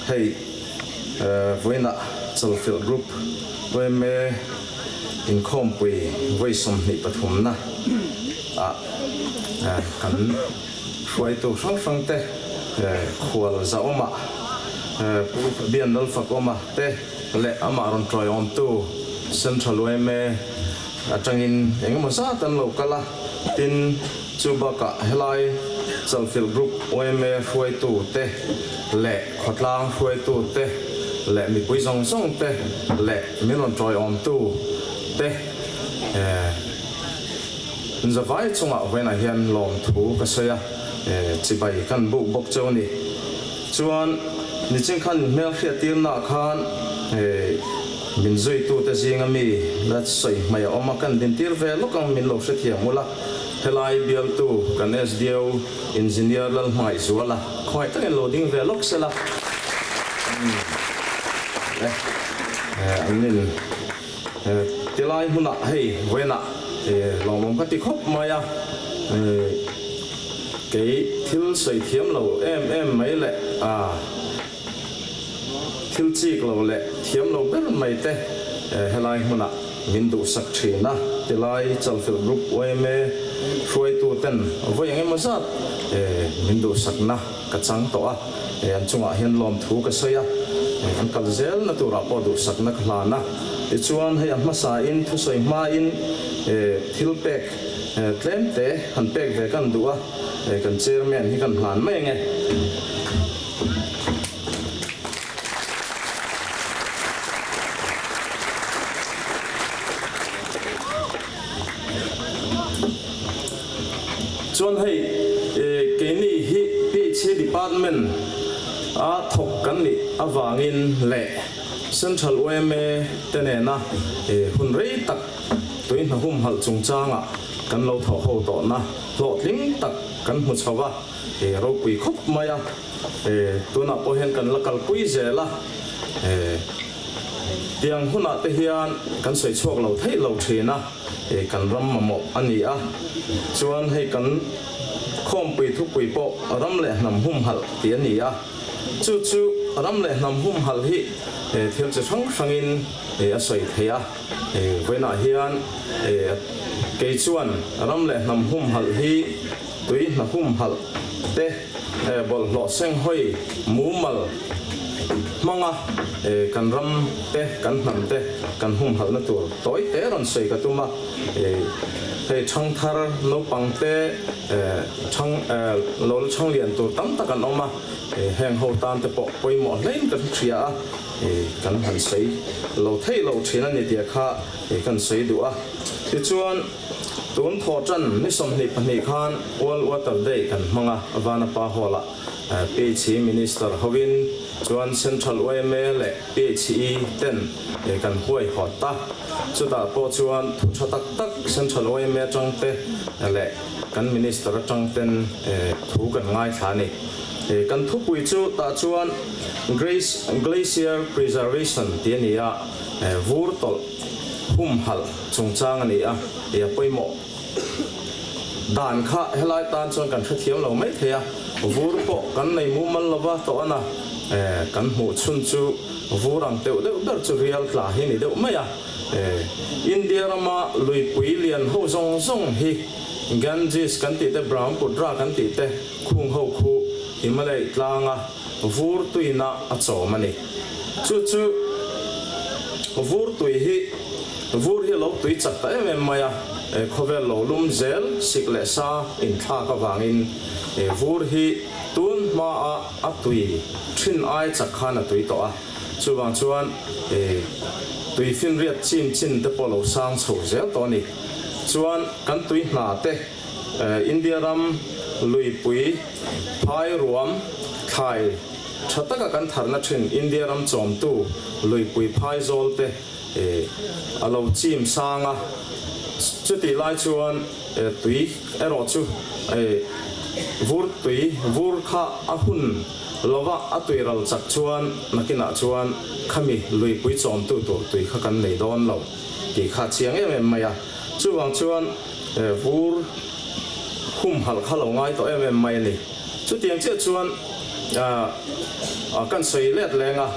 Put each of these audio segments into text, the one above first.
hey với nạ self-help group với mẹ in company với som nị bát hum na kan xuôi tu sang sang te khual za oma bian dal fak oma te le ama ron troi om tu central way me atangin engma sa tan lo kala tin chubaka helai self-help group way me xuôi tu te le khotlang xuôi tu te le mi pui song song te le mi ron troi om tu te giờ vai chung à với này hiện lòng thú cái xoay chỉ bày căn bộ bốc châu này chuan ni chính khăn mel phía tiền nọ khan mình duy tu ta riêng ami là xoay mày ông mà căn đến tiền về lúc ông mình lộc sẽ thiệt mua la helai bial tu kan SDO engineer lal mai zuala la khoi ta loading về lúc sẽ là anh nên tiền lai mua nọ hay với nọ lòng mong cái khóc maya cái thiếu sợi thiếm lầu em mấy lệ thiếu chi lầu lệ thiếm lầu rất mấy thế hay là hôm nọ mình đủ sạch chỉ na thì lại trong film group với mẹ xuôi tu tên với những em sao mình đủ sạch na cái trắng to anh chung hiện lòng thú cái sợi anh cần gel na tu rapo đủ sạch na khla na thì chuan hay mà sa in thu sợi ma in thiếu bạc claim te han bạc về căn đũa kan chairman hi kan hlan mai nge chuan hay cái ni hi PH department thok kan ni awangin le central OMA tenena hun rei tak tuin hum hal chung changa kan lo tho ho to na lo ling tak kan mu chawa ro pui khop maya tuna po hen kan lakal pui zela tiang huna te hian kan soi chok lo thei lo thina kan ram mamo ani a chuan hei kan khom pui thu pui po ram le nam hum hal ti ani a chu chu ram le nam hum hal hi thil che sang sangin a soi theya với nãy hian cái chuan ram le nam hum hal hi tui na hum hal te bol lo seng hoi mu mal manga kan ram te kan nam te kan hum hal na tur toy te ron sei ka tuma he chang thar no pang te chang lo chang lian tur tam ta kan oma heng ho tan te po poi mo lein kan thria kan han sei lo thei lo thina ni dia kha kan sei du a ti chuan tun tho chan ni som ni pani khan all water day kan manga avana pa hola PH minister hovin chuan central OMA le PHE ten kan huai hota chuta po chuan thu tak tak central OMA chang te le kan minister chang ten thu kan ngai thani kan thu pui chu ta chuan glacier preservation tiania vurtol hum hal chungchang ani a poimo dan kha helai tan chuan kan thathiam lo mai theya vur po kan nei mu man lova to ana kan hu chun chu vurang teu deuh ber chu real tla hi ni deuh maya India rama lui pui lian ho zong zong hi Ganges kan ti te Brahmaputra kan ti te khung ho khu Himalay tlanga vur tuina a chawmani chu chu vur tui hi lo tui chak ta em maya khovel lo lum zel sikle sa in thla ka wangin vur hi tun ma a tui thin ai chak khana tui to a chuwang chuan tui fin riat chim chin te polo sang chho zel to ni chuan kan tui hna te India ram lui pui phai ruam khai thataka kan tharna thin India ram chom tu lui pui phai zol te alo chim sanga chuti lai chuan tui ero chu vur tui vur kha ahun lova atui ral chak chuan nakina chuan khami lui pui chom tu to tui kha kan nei don lo ki kha chiang em maya chuwang chuan vur hum hal khalo ngai to em mai ni chu tiang che chuan kan sei let lenga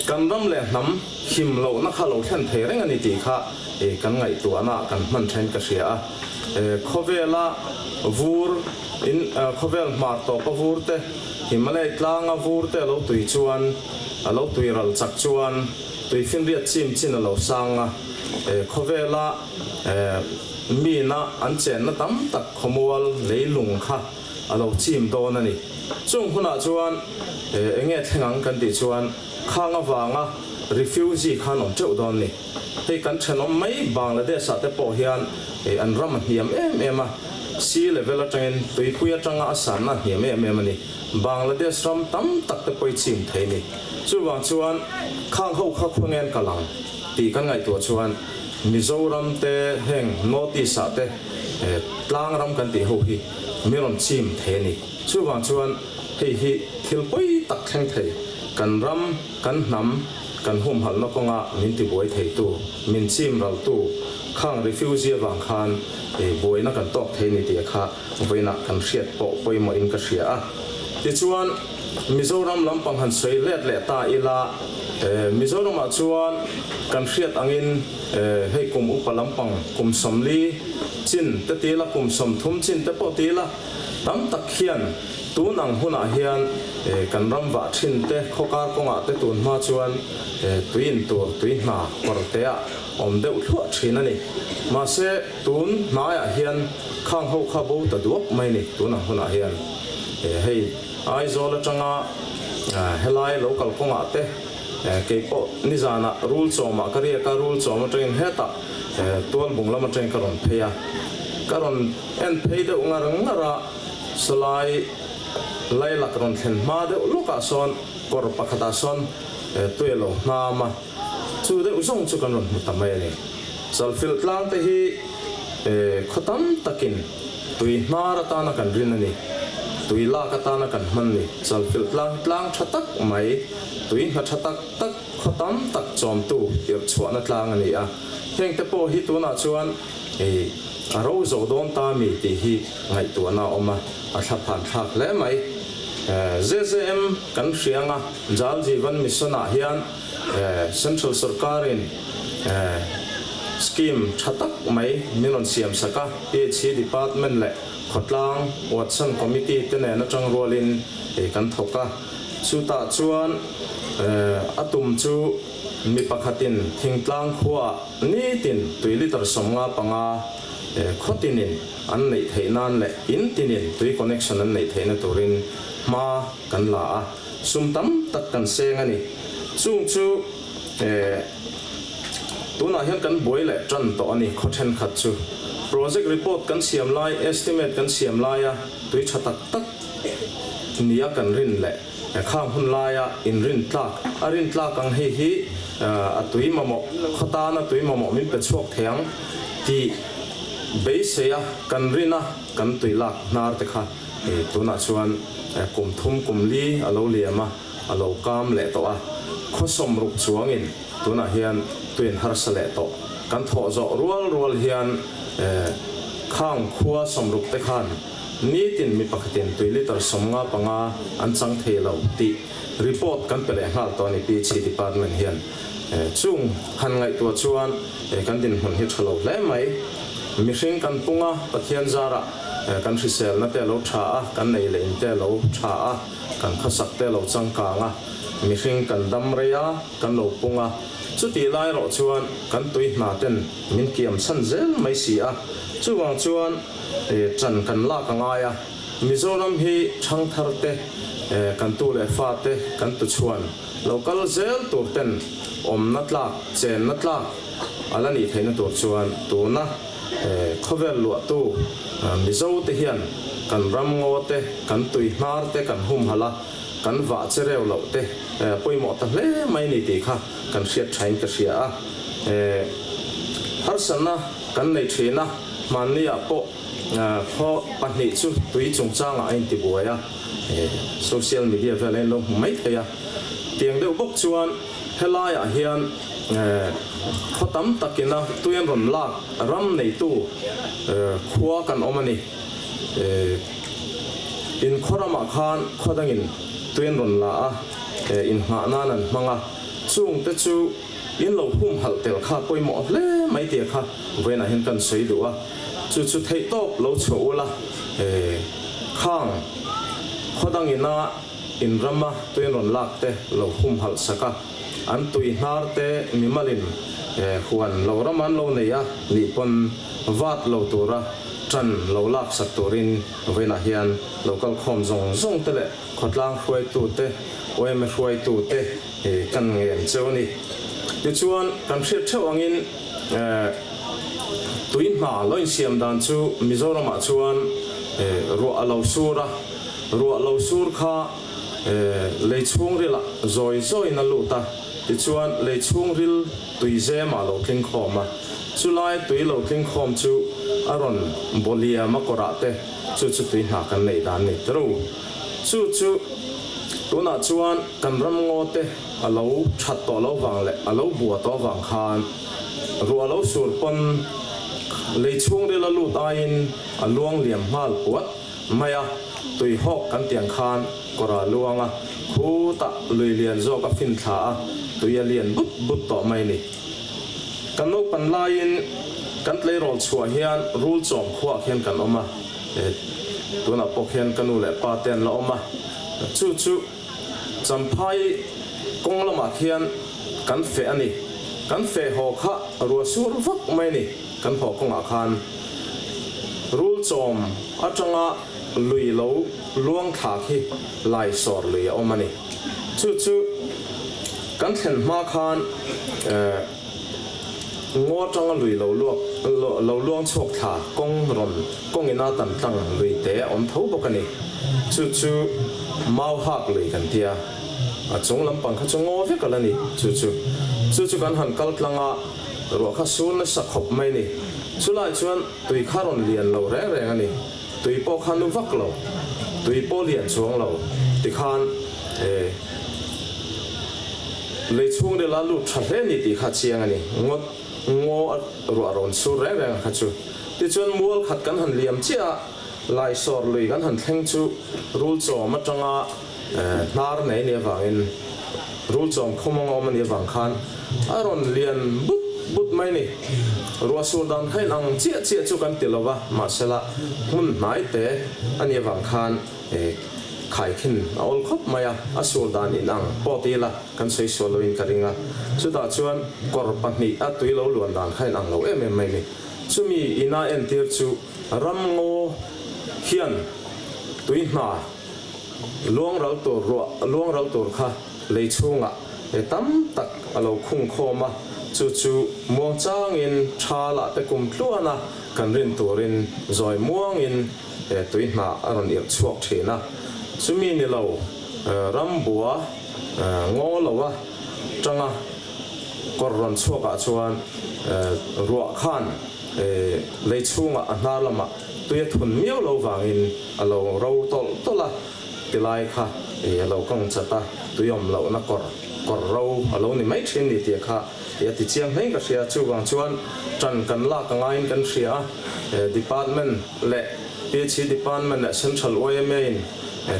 kan ram le nam him lo na kha lo than the reng ani ti kha kan ngai tu ana kan man thain ka sia khovela vur in khovel mar to pa vur te himalay tlanga vur te lo tui chuan lo tui ral chak chuan tui fin riat chim chin lo sanga khovela mi na an chen na tam tak khomwal leilung kha alo chim don ani chung huna chuan enge thengang kan ti chuan khanga wanga refugee khan om cheu don ni hei kan thenom mai Bangladesh ate po hian an ram hiam em a sea level atangin tui puya tanga asan na hiam em ani Bangladesh ram tam tak te poi chim thei ni chuwang chuan khang ho kha khungen kalang ti kan ngai tu chuan Mizoram te heng notice ate tlang ram kan ti ho hi miron chim the ni chuwang chuan hei hi thilpui tak theng thei kan ram kan nam kan hum hal na konga min ti boi thei tu min chim ral tu khang refugee wang khan boi na kan tok thei ni ti kha voina kan hriat po poi mo in ka hria a ti chuan Mizoram lampang han sei let le ta ila Mizoram a chuan kan hriat angin hei kum upalampang kum somli chin te tila kum som thum chin te po tila tam tak hian tu nang huna hian kan ram wa thin te khokar konga te tun ma chuan tuin tur tuin na korte a om deuh thua thin ani ma se tun na ya hian khang ho kha bo ta duak mai ni tu nang huna hian hei ai zola changa helai local konga te keipo nizana rule choma kariya ka rule choma train heta tual bunglama train karon pheya karon en pheide ungarang ngara salai laila karon thlen ma de luka son kor pakhata son tuelo nama chu de usong chu karon mutamai ni salfil tlang te hi khotam takin tui mara ta na kan rin ani tui la ka ta na kan man ni salfil tlang thatak mai tui na thatak tak khotam tak chom tu ir chhuana tlang ani a heng te po hi tu na chuan aro zo don ta mi ti hi ngai tu na oma a thaphan thak le mai ZZM kan hrianga Jal Jeevan Mission a hian central sarkarin scheme thatak mai milon siam saka PHC department le khotlang Watson committee te ne na tang rolin kan thoka chuta chuan atum chu mi pakhatin thingtlang khuwa ni tin 2 liter somnga panga khotinin an nei theinan le in tinin tui connection an nei theina turin ma kan la a sumtam tak kan seng ani chung chu tuna hian kan boi le tran to ani khothen khat chu project report kan siam lai estimate kan siam lai a tui thatak tak nia kan rin le khang hun lai a in rin tlak a rin tlak ang hi hi a tui mamo khota na tui mamo min pe chok theng ti beiseya kan rina kan tui lak nar te kha tuna chuan kum thum kum li alo liama alo kam le to a khosom ruk chuangin tuna hian tuin har sale to kan tho zo rual hian khang khuwa somruk te khan ni tin mi pakhatin 2 liter somnga panga an chang thelo ti report kan pele hal to ni PHC department hian chung han ngai to chuan kan din hun hi thalo le mai mi hring kan punga pathian zara kan hrisel na te lo tha a kan nei lein te lo tha a kan khasak te lo changkanga mi hring kan dam reya kan lo punga chuti lai ro chuan kan tui na ten min kiam san zel mai si a chuwang chuan chan kan la ka ngaya Mizoram hi thang thar te kan tu le fa te kan tu chuan local zel tur ten om na tlak chen na tlak alani theina tur chuan tu na khovel lu tu mizo te hian kan ram ngo te kan tui hnar te kan hum hala kan wa chereu lo te poimo ta hle mai ni ti kha kan hriat thain ka hria a har sanna kan nei thina mania po kho pahni chu tui chung changa in ti boya social media velen lo mai thaya tiang deuh bok chuan helaya hian khotam takina tuyan ron lak ram nei tu khuwa kan omani in khorama khan khodangin tuin ron la a in ha na nan manga chung te chu in lo hum hal tel kha poimo hle mai te kha vena hen kan sei du a chu chu thei top lo chu la khang khodangina in rama tuin ron lak te lo hum hal saka an tui nar te mimalin huan lo raman lo nei a ni pon vat lo tura tran lo lak sak turin vena hian local khom zong te le khotlang khoi tu te oem khoi tu te kan ngem chewni ti chuan kan hriat theu angin tuin ma loin siam dan chu mizoram a chuan ro alo sur kha leichung rila zoi na luta ti chuan leichung ril tui ze ma lo tling khoma chulai tui lo tling khom chu aron bolia makora te chu tui na kan nei dan ni tru chu tuna chuan kan ram ngo te alo that to lo wang le alo bua to wang khan ru alo sur pon leichung rila luta in aluang liam mal puat maya tui hok kan tiang khan kora luanga khu ta lui lian zo ka fin tha tui lian but to mai ni kan no pan lain kan tlei rol chua hian rul chom khwa hian kan oma tuna pok hian kanu le pa ten la oma chu champhai kong lama hian kan fe ani kan fe ho kha ru sur vak mai ni kan ho konga khan rul chom atanga lui lo luang tha khi lai sor lui omani chu kan thlen ma khan ngo tanga lui lo luang chok tha kong ina tan tang lui te om tho bokani chu mau hak lui kan tia a chung lampang kha chungo ve kalani chu kan han kal tlanga ro kha sun na sak khop mai ni chulai chuan tui kharon lian lo reng ani tui po khan nu vak lo tui po lian chuang lo ti khan le chung de la lu thale ni ti kha chiang ani ngo ro aron sur reng kha chu ti chuan mual khat kan han liam chia lai sor lui kan han thleng chu rul chaw ma tanga nar nei ne wangin rul chom khomong om ni wang khan aron lian but mai ni ruwa sur dan khai nang chia chu kan tilawa masala mun nai te ani wang khan khai khin ol khop maya asur dan inang potila kan sei soloin karinga chuta chuan kor pahni atui lo luan dan khai nang lo em mai ni chumi ina en tir chu ram ngo hian tui na luang ral tur kha leichunga tam tak alo khung khoma chu muang chang in thala te kum tluana kan rin turin zoi muang in tui na aron ir chuak thina chumi ni lo rambua ngo lawa tanga korron chuaka chuan ruwa khan leichunga analama tuya thun miau lo wangin alo ro tola tilai kha alo kong chata tuyom lo na kor ro alo ni mai thin ni ti kha ti chiang heng ka sia chu wang chuan tran kan la ka ngain kan sia department le PH department central OMA in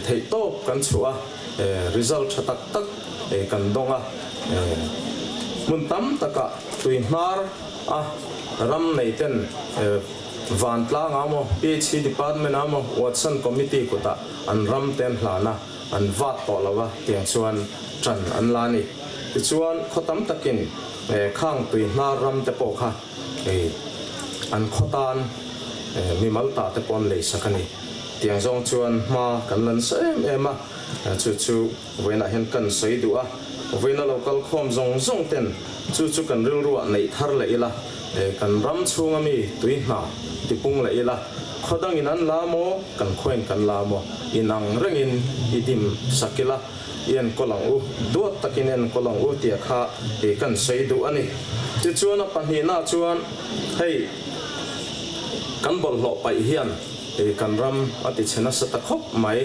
thei top kan chua result tak kan donga mun tam taka tui mar ram nei ten van tla ngamo PH department amo Watson committee kota an ram ten hlana an vat to lawa tiang chuan tran an lani ti chuan khotam takin khang tui na ram te po kha an khotan mi malta te pon le sakani tiang zong chuan ma kan lan sem ema chu wena hen kan sei du a wena local khom zong ten chu kan ril ruwa nei thar le ila kan ram chunga mi tui na ti pung le ila khodang in an lamo kan khoen kan lamo inang rengin idim sakila yen kolang u duat takinen kolang u tia kha kan sei du ani ti chuan a pahni na chuan hei kan bol lo pai hian kan ram ati chena sata khop mai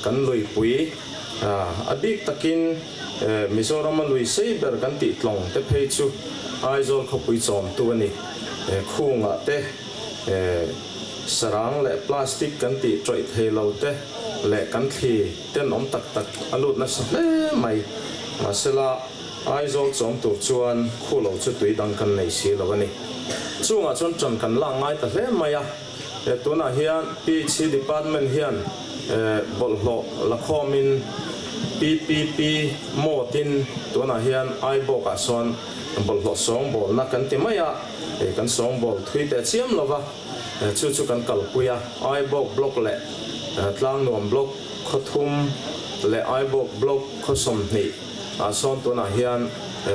kan lui pui adik takin Mizoram lui saber kan ti tlong te phei chu aizol khopui chom tu ani khunga te sarang le plastic kan ti troi thei lo te le kan thi ten om tak tak alut na sa hle mai masela ai zol chom tur chuan khulo chu tui dang kan nei si lo ani chunga chon chan kan la ngai ta hle mai a tuna hian PH department hian bolhlo la khomin PPP motin tuna hian ai boka son bolhlo song bol na kan ti mai a kan song bol thui te chiam lova chu kan kalpuya ai bok block le tlang nuam block khothum le ai bok block khosom ni a son tuna hian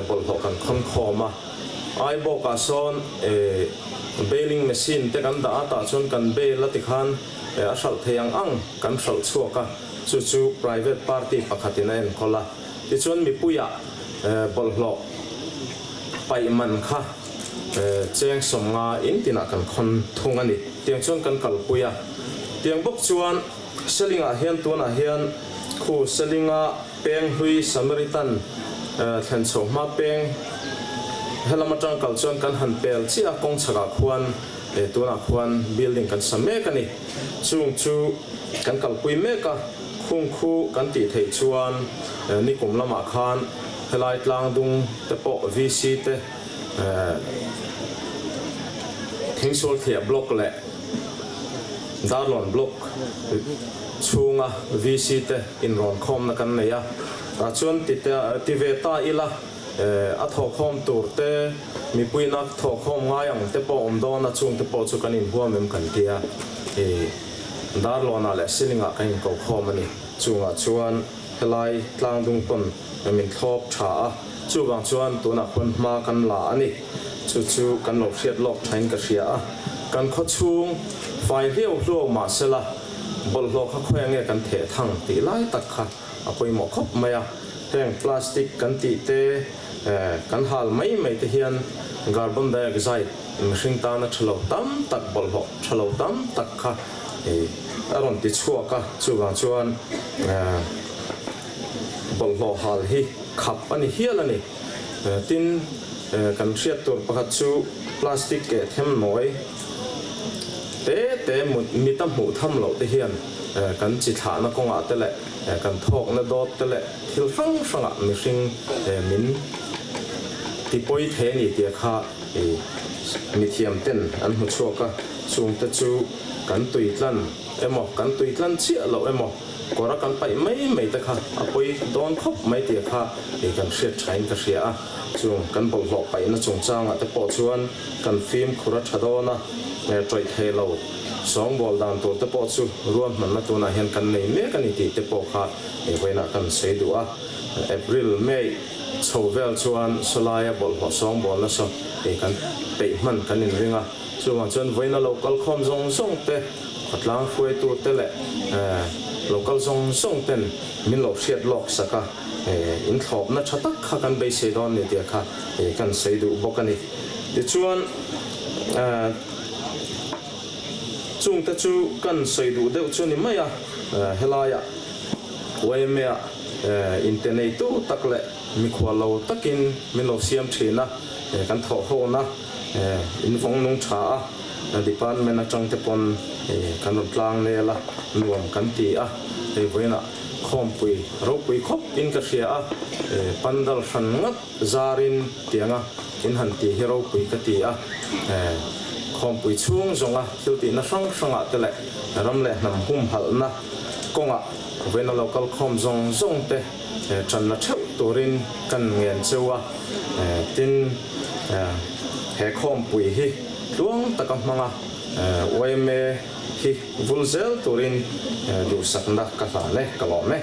bolhlo kan khon khoma ai boka son baling machine te kan da ata chon kan be lati khan a sal theyang ang kan sal chuaka chu private party pakhatina en khola ti chon mi puya bolhlo pai man kha cheng somnga in tina kan khon thungani tiang chon kan kalpuya tiang bok chuan selinga hian tuna hian khu selinga peng hui samaritan thlen choma peng helamatang kalchuan kan han pel chia kong chaga khuan tuna khuan building kan samme kani chung chu kan kalpui meka khung khu kan ti thei chuan nikum lama khan helai tlang dung te po VC te thingsol thia block le darlon block chunga VC te in ron khom na kan neya ta chuan ti ve ta ila a tho khom tur te mi puina tho khom ngai ang te po om do na chung te po chu kan in huam mem kan tia darlona le silinga kan ko khom ani chunga chuan helai tlang dung pon min thop tha chu wang chuan tuna khun ma kan la ani chu kan lo hriat lok thain ka hria kan kho chung fai hiu hlo ma sela bol lo kha khoyange kan the thang ti lai tak kha apoi mo khop maya teng plastic kan ti te kan hal mai te hian carbon dioxide mihring ta na thalo tam tak bol ho thalo tam tak kha aron ti chuaka chuwang chuan bol ho hal hi khap ani hial ani tin kan hriat tur pakhat chu plastic ke them noi te mi tam mu tham lo te hian kan chi thla na konga te le kan thok na dot te le thil sang mihring min ti poi the ni te kha mi thiam ten an hu chuaka chung te chu kan tui tlan emo kan tui tlan chi lo emo kora kan pai mai te kha apoi don khop mai te kha kan hriat thain ka hria a chung kan bol lo pai na chung changa te po chuan kan film khura thadona troi thelo song bol dan to te po chu ruam man na tuna hian kan nei me kan ti te po kha voina kan sei du a April May chovel chuan solaya bol ho song bol na so kan pe man kan in ringa chuan voina local khom zong te patlang fuai tu te le local zong ten min lo hriat lok saka in thlop na thatak kha kan be se don ni te kha kan sei du bokani ti chuan chung te chu kan sei du deuh chu ni maya helaya waimea internet tu takle mi khwalo takin min lo siam thina kan tho ho na in vong nung tha department atang te pon kan tlang ne la nuam kan ti a voina khom pui ro pui khop in ka hria a pandal han ngat zarin tianga in han ti hero pui ka ti a khom pui chung zonga thilti na sang te le ram le nam hum hal na konga voina local khom zong te chan na theu turin kan ngen chewa tin he khom pui hi luang takam manga waime hi vulzel turin du sakna ka le ka lo me